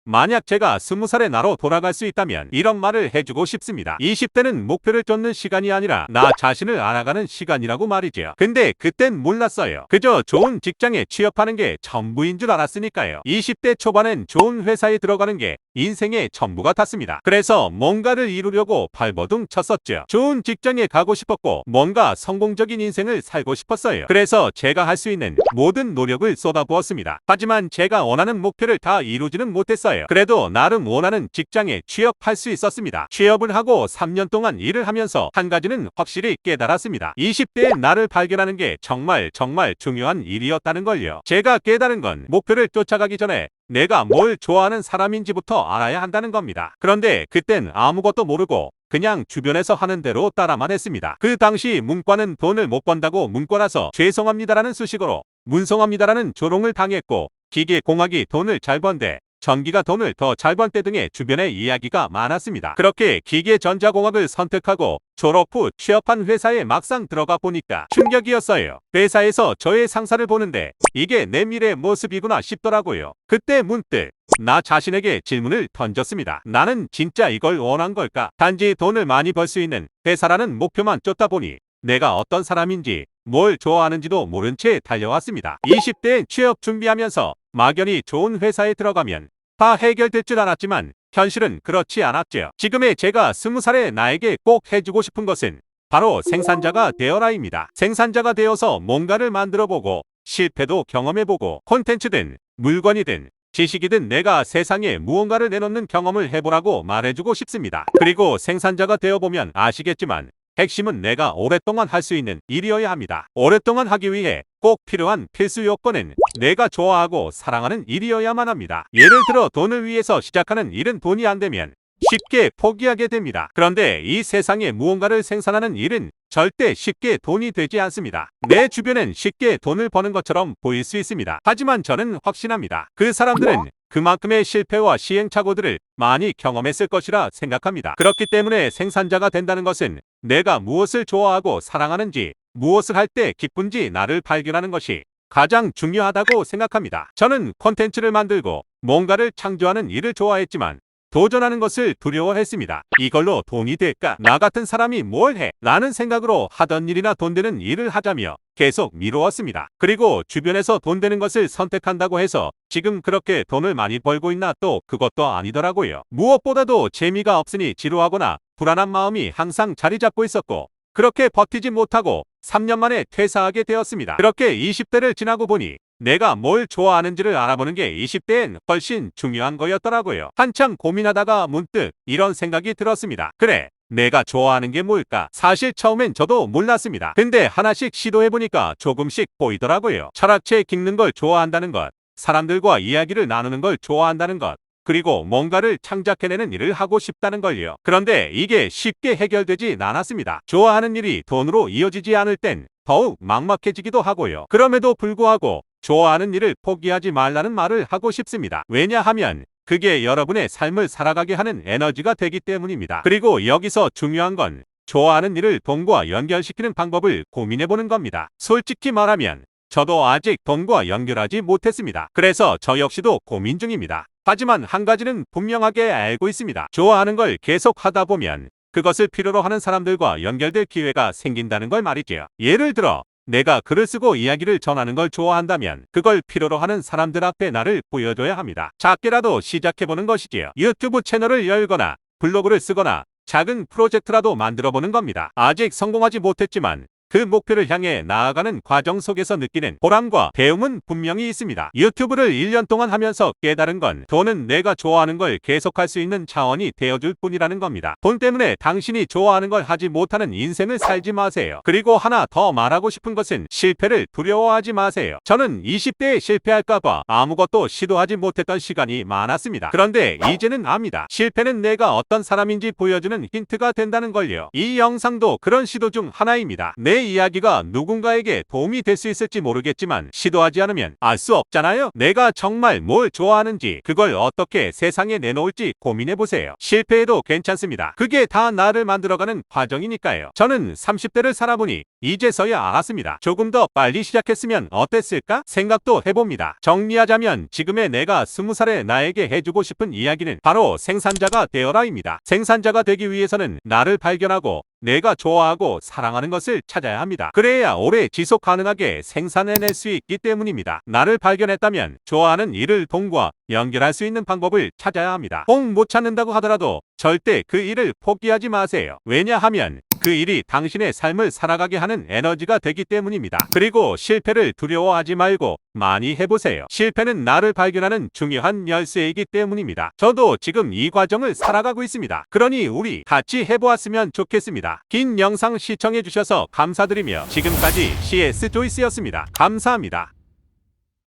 만약 제가 20살의 나로 돌아갈 수 있다면 이런 말을 해주고 싶습니다. 20대는 목표를 쫓는 시간이 아니라 나 자신을 알아가는 시간이라고 말이죠. 근데 그땐 몰랐어요. 그저 좋은 직장에 취업하는 게 전부인 줄 알았으니까요. 20대 초반엔 좋은 회사에 들어가는 게 인생의 전부 같았습니다. 그래서 뭔가를 이루려고 발버둥 쳤었죠. 좋은 직장에 가고 싶었고 뭔가 성공적인 인생을 살고 싶었어요. 그래서 제가 할 수 있는 모든 노력을 쏟아부었습니다. 하지만 제가 원하는 목표를 다 이루지는 못했어요. 그래도 나름 원하는 직장에 취업할 수 있었습니다. 취업을 하고 3년 동안 일을 하면서 한 가지는 확실히 깨달았습니다. 20대의 나를 발견하는 게 정말 중요한 일이었다는 걸요. 제가 깨달은 건 목표를 쫓아가기 전에 내가 뭘 좋아하는 사람인지부터 알아야 한다는 겁니다. 그런데 그땐 아무것도 모르고 그냥 주변에서 하는 대로 따라만 했습니다. 그 당시 문과는 돈을 못 번다고 문과라서 죄송합니다라는 수식어로 문송합니다라는 조롱을 당했고, 기계공학이 돈을 잘 번대 전기가 돈을 더 잘 번대 등의 주변의 이야기가 많았습니다. 그렇게 기계전자공학을 선택하고 졸업 후 취업한 회사에 막상 들어가 보니까 충격이었어요. 회사에서 저의 상사를 보는데 이게 내 미래의 모습이구나 싶더라고요. 그때 문득 나 자신에게 질문을 던졌습니다. 나는 진짜 이걸 원한 걸까? 단지 돈을 많이 벌 수 있는 회사라는 목표만 쫓다 보니 내가 어떤 사람인지 뭘 좋아하는지도 모른 채 달려왔습니다. 20대에 취업 준비하면서 막연히 좋은 회사에 들어가면 다 해결될 줄 알았지만 현실은 그렇지 않았죠. 지금의 제가 20살의 나에게 꼭 해주고 싶은 것은 바로 생산자가 되어라입니다. 생산자가 되어서 뭔가를 만들어보고 실패도 경험해보고 콘텐츠든 물건이든 지식이든 내가 세상에 무언가를 내놓는 경험을 해보라고 말해주고 싶습니다. 그리고 생산자가 되어보면 아시겠지만 핵심은 내가 오랫동안 할 수 있는 일이어야 합니다. 오랫동안 하기 위해 꼭 필요한 필수 요건은 내가 좋아하고 사랑하는 일이어야만 합니다. 예를 들어 돈을 위해서 시작하는 일은 돈이 안 되면 쉽게 포기하게 됩니다. 그런데 이 세상에 무언가를 생산하는 일은 절대 쉽게 돈이 되지 않습니다. 내 주변엔 쉽게 돈을 버는 것처럼 보일 수 있습니다. 하지만 저는 확신합니다. 그 사람들은 그만큼의 실패와 시행착오들을 많이 경험했을 것이라 생각합니다. 그렇기 때문에 생산자가 된다는 것은 내가 무엇을 좋아하고 사랑하는지, 무엇을 할 때 기쁜지 나를 발견하는 것이 가장 중요하다고 생각합니다. 저는 콘텐츠를 만들고 뭔가를 창조하는 일을 좋아했지만 도전하는 것을 두려워했습니다. 이걸로 돈이 될까? 나 같은 사람이 뭘 해? 라는 생각으로 하던 일이나 돈 되는 일을 하자며 계속 미루었습니다. 그리고 주변에서 돈 되는 것을 선택한다고 해서 지금 그렇게 돈을 많이 벌고 있나? 또 그것도 아니더라고요. 무엇보다도 재미가 없으니 지루하거나 불안한 마음이 항상 자리 잡고 있었고, 그렇게 버티지 못하고 3년 만에 퇴사하게 되었습니다. 그렇게 20대를 지나고 보니 내가 뭘 좋아하는지를 알아보는 게 20대엔 훨씬 중요한 거였더라고요. 한참 고민하다가 문득 이런 생각이 들었습니다. 그래, 내가 좋아하는 게 뭘까? 사실 처음엔 저도 몰랐습니다. 근데 하나씩 시도해보니까 조금씩 보이더라고요. 철학책 읽는 걸 좋아한다는 것, 사람들과 이야기를 나누는 걸 좋아한다는 것, 그리고 뭔가를 창작해내는 일을 하고 싶다는 걸요. 그런데 이게 쉽게 해결되지 않았습니다. 좋아하는 일이 돈으로 이어지지 않을 땐 더욱 막막해지기도 하고요. 그럼에도 불구하고 좋아하는 일을 포기하지 말라는 말을 하고 싶습니다. 왜냐하면 그게 여러분의 삶을 살아가게 하는 에너지가 되기 때문입니다. 그리고 여기서 중요한 건 좋아하는 일을 돈과 연결시키는 방법을 고민해보는 겁니다. 솔직히 말하면 저도 아직 돈과 연결하지 못했습니다. 그래서 저 역시도 고민 중입니다. 하지만 한 가지는 분명하게 알고 있습니다. 좋아하는 걸 계속 하다 보면 그것을 필요로 하는 사람들과 연결될 기회가 생긴다는 걸 말이죠. 예를 들어 내가 글을 쓰고 이야기를 전하는 걸 좋아한다면 그걸 필요로 하는 사람들 앞에 나를 보여줘야 합니다. 작게라도 시작해보는 것이지요. 유튜브 채널을 열거나 블로그를 쓰거나 작은 프로젝트라도 만들어보는 겁니다. 아직 성공하지 못했지만 그 목표를 향해 나아가는 과정 속에서 느끼는 보람과 배움은 분명히 있습니다. 유튜브를 1년 동안 하면서 깨달은 건 돈은 내가 좋아하는 걸 계속할 수 있는 자원이 되어줄 뿐이라는 겁니다. 돈 때문에 당신이 좋아하는 걸 하지 못하는 인생을 살지 마세요. 그리고 하나 더 말하고 싶은 것은 실패를 두려워하지 마세요. 저는 20대에 실패할까봐 아무것도 시도하지 못했던 시간이 많았습니다. 그런데 이제는 압니다. 실패는 내가 어떤 사람인지 보여주는 힌트가 된다는 걸요. 이 영상도 그런 시도 중 하나입니다. 내 내 이야기가 누군가에게 도움이 될 수 있을지 모르겠지만 시도하지 않으면 알 수 없잖아요. 내가 정말 뭘 좋아하는지 그걸 어떻게 세상에 내놓을지 고민해보세요. 실패해도 괜찮습니다. 그게 다 나를 만들어가는 과정이니까요. 저는 30대를 살아보니 이제서야 알았습니다. 조금 더 빨리 시작했으면 어땠을까 생각도 해봅니다. 정리하자면 지금의 내가 20살의 나에게 해주고 싶은 이야기는 바로 생산자가 되어라입니다. 생산자가 되기 위해서는 나를 발견하고 내가 좋아하고 사랑하는 것을 찾아야 합니다. 그래야 오래 지속 가능하게 생산해낼 수 있기 때문입니다. 나를 발견했다면 좋아하는 일을 돈과 연결할 수 있는 방법을 찾아야 합니다. 꼭 못 찾는다고 하더라도 절대 그 일을 포기하지 마세요. 왜냐하면 그 일이 당신의 삶을 살아가게 하는 에너지가 되기 때문입니다. 그리고 실패를 두려워하지 말고 많이 해보세요. 실패는 나를 발견하는 중요한 열쇠이기 때문입니다. 저도 지금 이 과정을 살아가고 있습니다. 그러니 우리 같이 해보았으면 좋겠습니다. 긴 영상 시청해주셔서 감사드리며 지금까지 CS 조이스였습니다. 감사합니다.